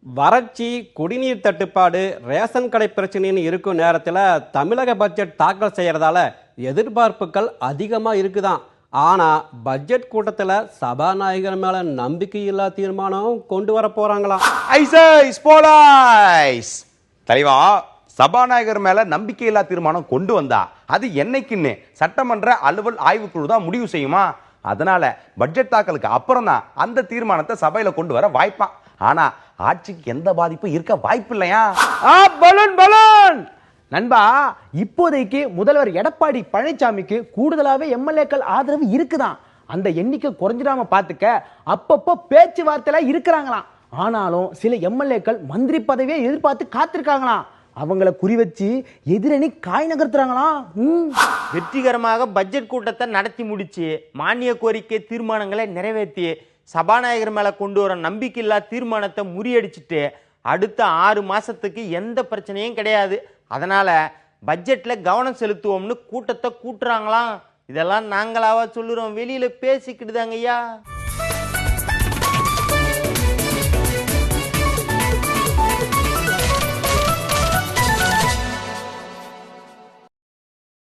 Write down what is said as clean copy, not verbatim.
வறட்சி, குடிநீர் தட்டுப்பாடு, ரேஷன் கடை பிரச்சனைன்னு இருக்கும் நேரத்தில் தமிழக பட்ஜெட் தாக்கல் செய்யறதால எதிர்பார்ப்புகள் அதிகமாக இருக்குதான். ஆனால் பட்ஜெட் கூட்டத்தில் சபாநாயகர் மேலே நம்பிக்கையில்லா தீர்மானம் கொண்டு வர போகிறாங்களாம். தலைவா, சபாநாயகர் மேல நம்பிக்கையில்லா தீர்மானம் கொண்டு வந்தா அது என்னைக்குன்னு சட்டமன்ற அலுவல் ஆய்வுக்குழு தான் முடிவு செய்யுமா? அதனால பட்ஜெட் தாக்கலுக்கு அப்புறம் தான் அந்த தீர்மானத்தை சபையில கொண்டு வர வாய்ப்பான். ஆனா ஆட்சிக்கு எந்த பாதிப்பும் இருக்க வாய்ப்பு இல்லையா? பலூன் நண்பா, இப்போதைக்கு முதல்வர் எடப்பாடி பழனிசாமிக்கு கூடுதலாவே எம்எல்ஏக்கள் ஆதரவு இருக்குதான். அந்த எண்ணிக்கை குறைஞ்சிடாம பாத்துக்க அப்பப்போ பேச்சுவார்த்தையில இருக்கிறாங்களாம். ஆனாலும் சில எம்எல்ஏக்கள் மந்திரி பதவியை எதிர்பார்த்து காத்திருக்காங்களாம். அவங்கள குறி வச்சு எதிரணி காய் நகர்த்துறாங்களாம். வெற்றிகரமாக பட்ஜெட் கூட்டத்தை நடத்தி முடிச்சு மானிய கோரிக்கை தீர்மானங்களை நிறைவேற்றி சபாநாயகர் மேல கொண்டு வர நம்பிக்கையில்லா தீர்மானத்தை முறியடிச்சிட்டு அடுத்த 6 மாசத்துக்கு எந்த பிரச்சனையும் கிடையாது. அதனால பட்ஜெட்ல கவனம் செலுத்துவோம்னு கூட்டத்தை கூட்டுறாங்களாம். இதெல்லாம் நாங்களாவா சொல்லுறோம், வெளியில பேசிக்கிட்டுதாங்க ஐயா.